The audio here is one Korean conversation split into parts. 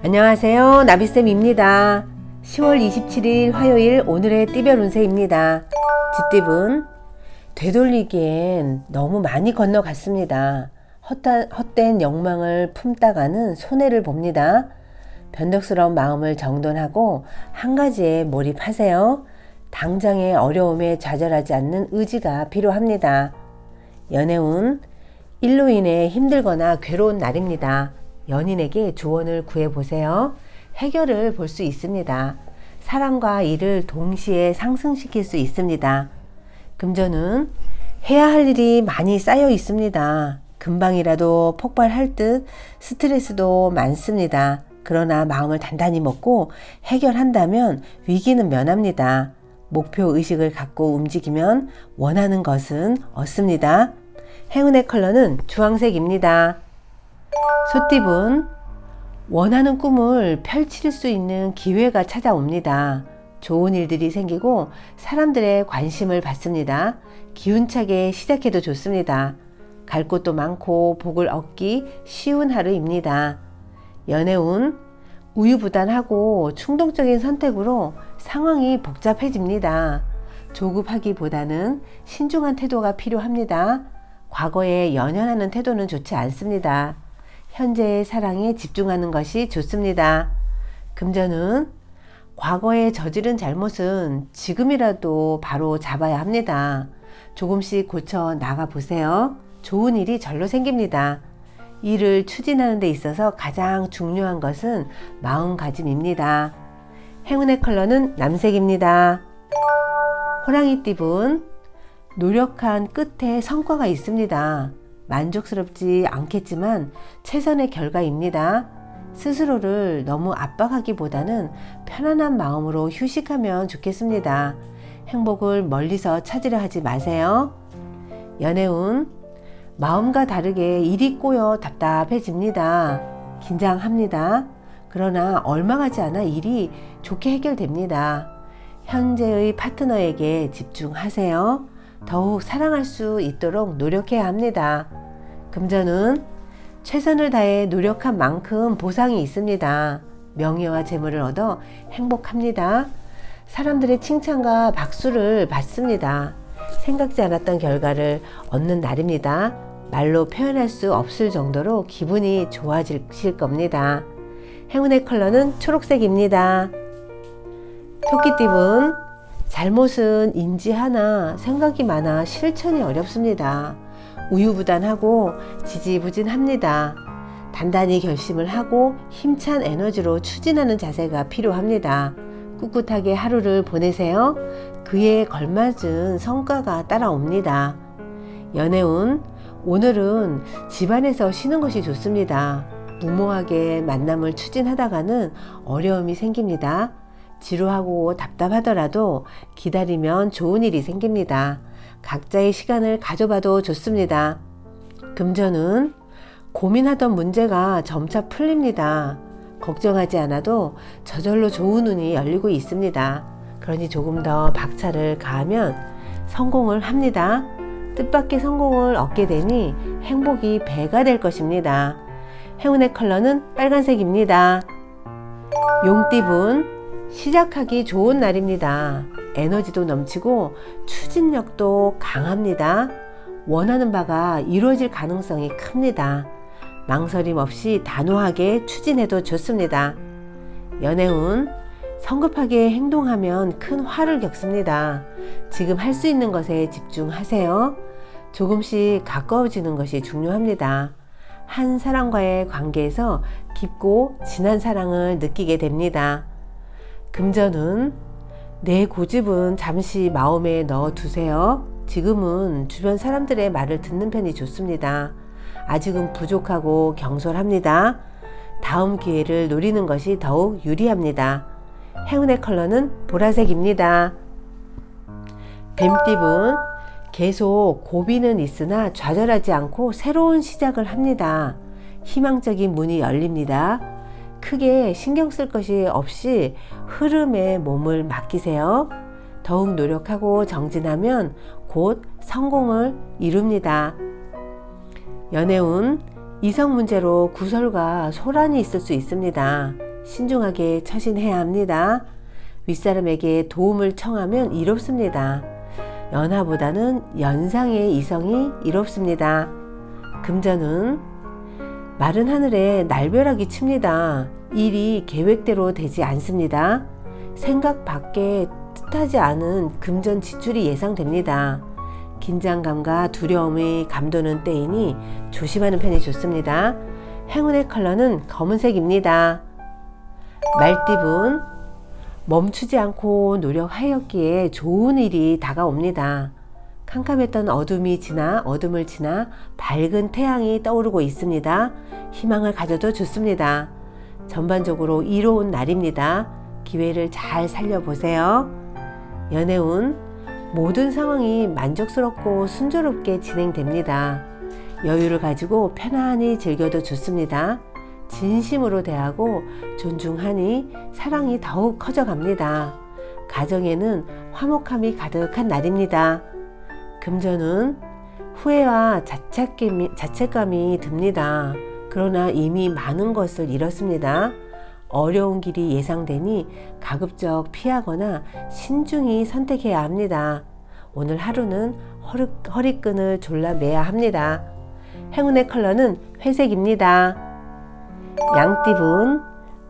안녕하세요. 나비쌤입니다. 10월 27일 화요일 오늘의 띠별 운세입니다. 쥐띠분, 되돌리기엔 너무 많이 건너갔습니다. 헛된 욕망을 품다가는 손해를 봅니다. 변덕스러운 마음을 정돈하고 한 가지에 몰입하세요. 당장의 어려움에 좌절하지 않는 의지가 필요합니다. 연애운, 일로 인해 힘들거나 괴로운 날입니다. 연인에게 조언을 구해보세요. 해결을 볼 수 있습니다. 사랑과 일을 동시에 상승시킬 수 있습니다. 금전은 해야 할 일이 많이 쌓여 있습니다. 금방이라도 폭발할 듯 스트레스도 많습니다. 그러나 마음을 단단히 먹고 해결한다면 위기는 면합니다. 목표 의식을 갖고 움직이면 원하는 것은 얻습니다. 행운의 컬러는 주황색입니다. 소띠분, 원하는 꿈을 펼칠 수 있는 기회가 찾아옵니다. 좋은 일들이 생기고 사람들의 관심을 받습니다. 기운차게 시작해도 좋습니다. 갈 곳도 많고 복을 얻기 쉬운 하루입니다. 연애운, 우유부단하고 충동적인 선택으로 상황이 복잡해집니다. 조급하기보다는 신중한 태도가 필요합니다. 과거에 연연하는 태도는 좋지 않습니다. 현재의 사랑에 집중하는 것이 좋습니다. 금전은 과거에 저지른 잘못은 지금이라도 바로 잡아야 합니다. 조금씩 고쳐 나가 보세요. 좋은 일이 절로 생깁니다. 일을 추진하는 데 있어서 가장 중요한 것은 마음가짐입니다. 행운의 컬러는 남색입니다. 호랑이띠분, 노력한 끝에 성과가 있습니다. 만족스럽지 않겠지만 최선의 결과입니다. 스스로를 너무 압박하기보다는 편안한 마음으로 휴식하면 좋겠습니다. 행복을 멀리서 찾으려 하지 마세요. 연애운, 마음과 다르게 일이 꼬여 답답해집니다. 긴장합니다. 그러나 얼마 가지 않아 일이 좋게 해결됩니다. 현재의 파트너에게 집중하세요. 더욱 사랑할 수 있도록 노력해야 합니다. 금전은 최선을 다해 노력한 만큼 보상이 있습니다. 명예와 재물을 얻어 행복합니다. 사람들의 칭찬과 박수를 받습니다. 생각지 않았던 결과를 얻는 날입니다. 말로 표현할 수 없을 정도로 기분이 좋아지실 겁니다. 행운의 컬러는 초록색입니다. 토끼띠분, 잘못은 인지하나 생각이 많아 실천이 어렵습니다. 우유부단하고 지지부진합니다. 단단히 결심을 하고 힘찬 에너지로 추진하는 자세가 필요합니다. 꿋꿋하게 하루를 보내세요. 그에 걸맞은 성과가 따라옵니다. 연애운, 오늘은 집안에서 쉬는 것이 좋습니다. 무모하게 만남을 추진하다가는 어려움이 생깁니다. 지루하고 답답하더라도 기다리면 좋은 일이 생깁니다. 각자의 시간을 가져봐도 좋습니다. 금전은 고민하던 문제가 점차 풀립니다. 걱정하지 않아도 저절로 좋은 운이 열리고 있습니다. 그러니 조금 더 박차를 가하면 성공을 합니다. 뜻밖의 성공을 얻게 되니 행복이 배가 될 것입니다. 행운의 컬러는 빨간색입니다. 용띠분, 시작하기 좋은 날입니다. 에너지도 넘치고 추진력도 강합니다. 원하는 바가 이루어질 가능성이 큽니다. 망설임 없이 단호하게 추진해도 좋습니다. 연애운, 성급하게 행동하면 큰 화를 겪습니다. 지금 할 수 있는 것에 집중하세요. 조금씩 가까워지는 것이 중요합니다. 한 사람과의 관계에서 깊고 진한 사랑을 느끼게 됩니다. 금전은 내 고집은 잠시 마음에 넣어 두세요. 지금은 주변 사람들의 말을 듣는 편이 좋습니다. 아직은 부족하고 경솔합니다. 다음 기회를 노리는 것이 더욱 유리합니다. 행운의 컬러는 보라색입니다. 뱀띠분, 계속 고비는 있으나 좌절하지 않고 새로운 시작을 합니다. 희망적인 문이 열립니다. 크게 신경 쓸 것이 없이 흐름에 몸을 맡기세요. 더욱 노력하고 정진하면 곧 성공을 이룹니다. 연애운, 이성 문제로 구설과 소란이 있을 수 있습니다. 신중하게 처신해야 합니다. 윗사람에게 도움을 청하면 이롭습니다. 연하보다는 연상의 이성이 이롭습니다. 금전은 마른 하늘에 날벼락이 칩니다. 일이 계획대로 되지 않습니다. 생각 밖에 뜻하지 않은 금전 지출이 예상됩니다. 긴장감과 두려움이 감도는 때이니 조심하는 편이 좋습니다. 행운의 컬러는 검은색입니다. 말띠분, 멈추지 않고 노력하였기에 좋은 일이 다가옵니다. 캄캄했던 어둠을 지나 밝은 태양이 떠오르고 있습니다. 희망을 가져도 좋습니다. 전반적으로 이로운 날입니다. 기회를 잘 살려보세요. 연애운, 모든 상황이 만족스럽고 순조롭게 진행됩니다. 여유를 가지고 편안히 즐겨도 좋습니다. 진심으로 대하고 존중하니 사랑이 더욱 커져갑니다. 가정에는 화목함이 가득한 날입니다. 금전은 후회와 자책감이 듭니다. 그러나 이미 많은 것을 잃었습니다. 어려운 길이 예상되니 가급적 피하거나 신중히 선택해야 합니다. 오늘 하루는 허리끈을 졸라매야 합니다. 행운의 컬러는 회색입니다. 양띠분,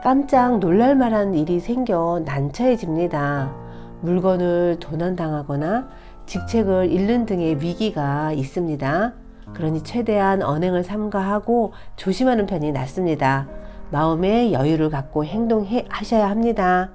깜짝 놀랄만한 일이 생겨 난처해집니다. 물건을 도난당하거나 직책을 잃는 등의 위기가 있습니다. 그러니 최대한 언행을 삼가하고 조심하는 편이 낫습니다. 마음에 여유를 갖고 행동하셔야 합니다.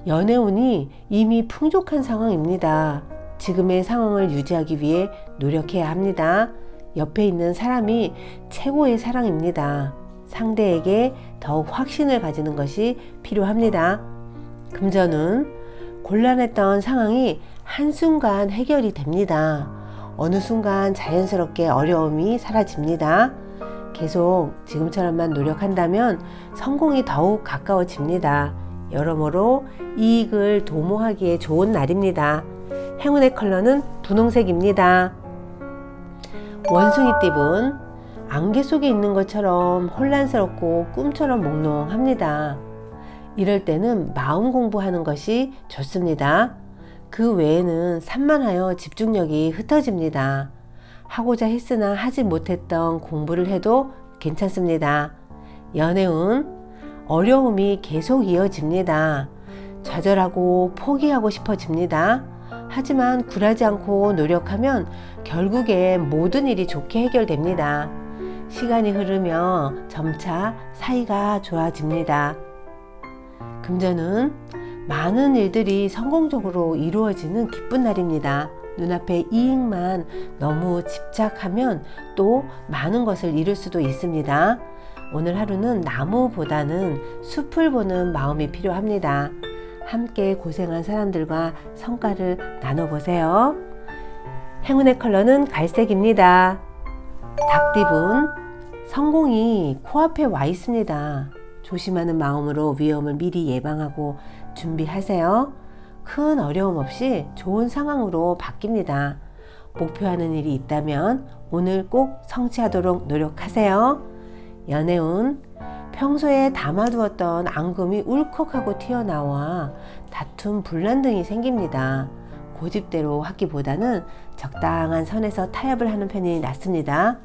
연애운이 이미 풍족한 상황입니다. 지금의 상황을 유지하기 위해 노력해야 합니다. 옆에 있는 사람이 최고의 사랑입니다. 상대에게 더욱 확신을 가지는 것이 필요합니다. 금전은 곤란했던 상황이 한순간 해결이 됩니다. 어느 순간 자연스럽게 어려움이 사라집니다. 계속 지금처럼만 노력한다면 성공이 더욱 가까워집니다. 여러모로 이익을 도모하기에 좋은 날입니다. 행운의 컬러는 분홍색입니다. 원숭이띠분, 안개 속에 있는 것처럼 혼란스럽고 꿈처럼 몽롱합니다. 이럴 때는 마음 공부하는 것이 좋습니다. 그 외에는 산만하여 집중력이 흩어집니다. 하고자 했으나 하지 못했던 공부를 해도 괜찮습니다. 연애운, 어려움이 계속 이어집니다. 좌절하고 포기하고 싶어집니다. 하지만 굴하지 않고 노력하면 결국에 모든 일이 좋게 해결됩니다. 시간이 흐르며 점차 사이가 좋아집니다. 금전은 많은 일들이 성공적으로 이루어지는 기쁜 날입니다. 눈앞의 이익만 너무 집착하면 또 많은 것을 잃을 수도 있습니다. 오늘 하루는 나무보다는 숲을 보는 마음이 필요합니다. 함께 고생한 사람들과 성과를 나눠보세요. 행운의 컬러는 갈색입니다. 닭띠분, 성공이 코앞에 와 있습니다. 조심하는 마음으로 위험을 미리 예방하고 준비하세요. 큰 어려움 없이 좋은 상황으로 바뀝니다. 목표하는 일이 있다면 오늘 꼭 성취하도록 노력하세요. 연애운, 평소에 담아두었던 앙금이 울컥하고 튀어나와 다툼, 분란 등이 생깁니다. 고집대로 하기보다는 적당한 선에서 타협을 하는 편이 낫습니다.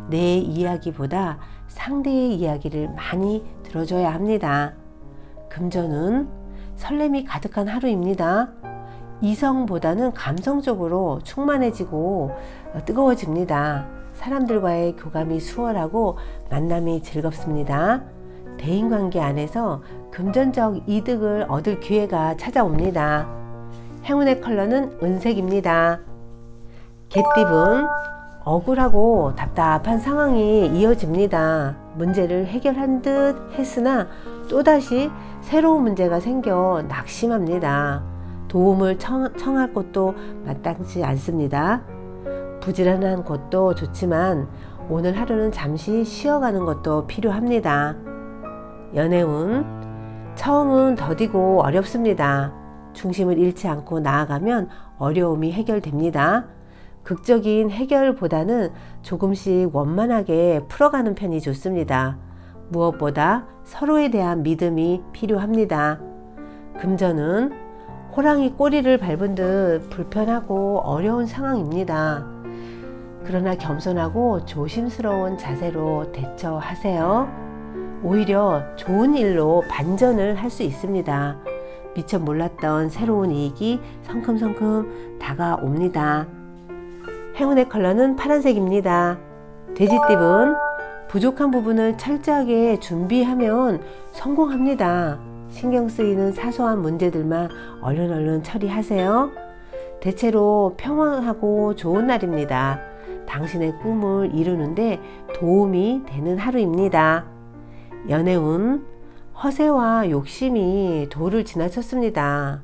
내 이야기보다 상대의 이야기를 많이 들어줘야 합니다. 금전은 설렘이 가득한 하루입니다. 이성보다는 감성적으로 충만해지고 뜨거워집니다. 사람들과의 교감이 수월하고 만남이 즐겁습니다. 대인관계 안에서 금전적 이득을 얻을 기회가 찾아옵니다. 행운의 컬러는 은색입니다. 개띠분, 억울하고 답답한 상황이 이어집니다. 문제를 해결한 듯 했으나 또다시 새로운 문제가 생겨 낙심합니다. 도움을 청할 것도 마땅치 않습니다. 부지런한 것도 좋지만 오늘 하루는 잠시 쉬어가는 것도 필요합니다. 연애운, 처음은 더디고 어렵습니다. 중심을 잃지 않고 나아가면 어려움이 해결됩니다. 극적인 해결보다는 조금씩 원만하게 풀어가는 편이 좋습니다. 무엇보다 서로에 대한 믿음이 필요합니다. 금전은 호랑이 꼬리를 밟은 듯 불편하고 어려운 상황입니다. 그러나 겸손하고 조심스러운 자세로 대처하세요. 오히려 좋은 일로 반전을 할 수 있습니다. 미처 몰랐던 새로운 이익이 성큼성큼 다가옵니다. 행운의 컬러는 파란색입니다. 돼지띠은 부족한 부분을 철저하게 준비하면 성공합니다. 신경 쓰이는 사소한 문제들만 얼른 처리하세요. 대체로 평화하고 좋은 날입니다. 당신의 꿈을 이루는데 도움이 되는 하루입니다. 연애운 허세와 욕심이 도를 지나쳤습니다.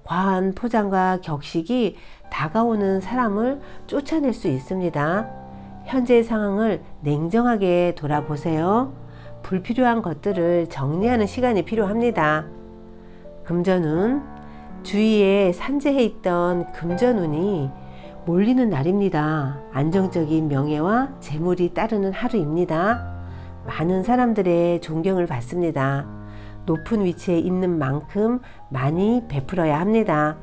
과한 포장과 격식이 다가오는 사람을 쫓아낼 수 있습니다. 현재의 상황을 냉정하게 돌아보세요. 불필요한 것들을 정리하는 시간이 필요합니다. 금전운 주위에 산재해 있던 금전운이 몰리는 날입니다. 안정적인 명예와 재물이 따르는 하루입니다. 많은 사람들의 존경을 받습니다. 높은 위치에 있는 만큼 많이 베풀어야 합니다.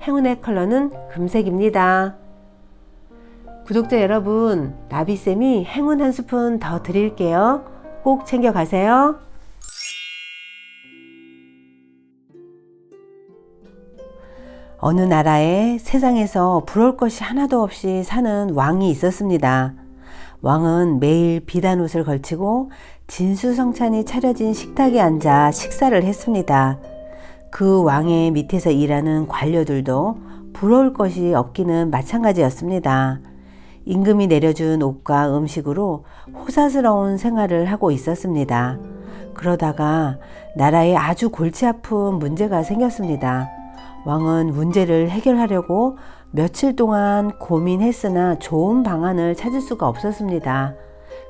행운의 컬러는 금색입니다. 구독자 여러분, 나비쌤이 행운 한 스푼 더 드릴게요. 꼭 챙겨가세요. 어느 나라에 세상에서 부러울 것이 하나도 없이 사는 왕이 있었습니다. 왕은 매일 비단 옷을 걸치고 진수성찬이 차려진 식탁에 앉아 식사를 했습니다. 그 왕의 밑에서 일하는 관료들도 부러울 것이 없기는 마찬가지였습니다. 임금이 내려준 옷과 음식으로 호사스러운 생활을 하고 있었습니다. 그러다가 나라에 아주 골치 아픈 문제가 생겼습니다. 왕은 문제를 해결하려고 며칠 동안 고민했으나 좋은 방안을 찾을 수가 없었습니다.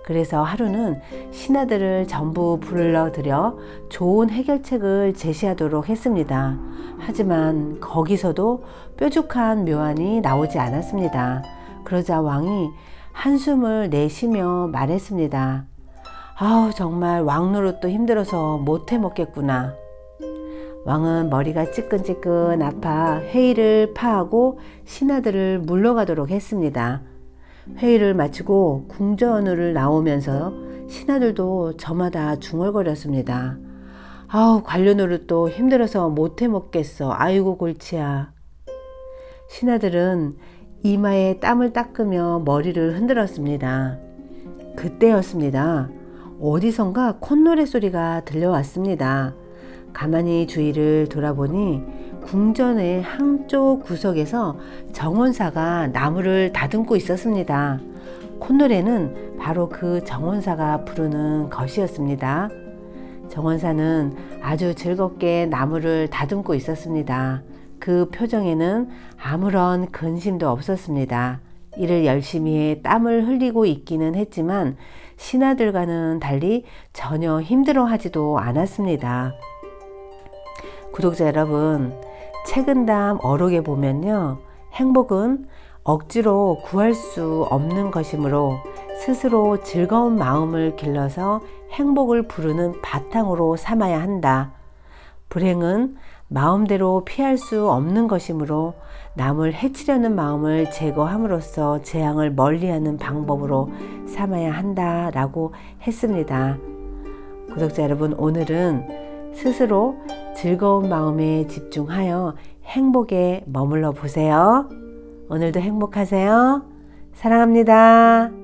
그래서 하루는 신하들을 전부 불러들여 좋은 해결책을 제시하도록 했습니다. 하지만 거기서도 뾰족한 묘안이 나오지 않았습니다. 그러자 왕이 한숨을 내쉬며 말했습니다. 정말 왕 노릇도 힘들어서 못해 먹겠구나. 왕은 머리가 찌끈찌끈 아파 회의를 파하고 신하들을 물러가도록 했습니다. 회의를 마치고 궁전을 나오면서 신하들도 저마다 중얼거렸습니다. 관료 노릇도 힘들어서 못해 먹겠어. 아이고 골치야. 신하들은 이마에 땀을 닦으며 머리를 흔들었습니다. 그때였습니다. 어디선가 콧노래 소리가 들려왔습니다. 가만히 주위를 돌아보니 궁전의 한쪽 구석에서 정원사가 나무를 다듬고 있었습니다. 콧노래는 바로 그 정원사가 부르는 것이었습니다. 정원사는 아주 즐겁게 나무를 다듬고 있었습니다. 그 표정에는 아무런 근심도 없었습니다. 일을 열심히 해 땀을 흘리고 있기는 했지만 신하들과는 달리 전혀 힘들어하지도 않았습니다. 구독자 여러분, 책은담 어록에 보면요, 행복은 억지로 구할 수 없는 것이므로 스스로 즐거운 마음을 길러서 행복을 부르는 바탕으로 삼아야 한다. 불행은 마음대로 피할 수 없는 것이므로 남을 해치려는 마음을 제거함으로써 재앙을 멀리하는 방법으로 삼아야 한다라고 했습니다. 구독자 여러분, 오늘은 스스로 즐거운 마음에 집중하여 행복에 머물러 보세요. 오늘도 행복하세요. 사랑합니다.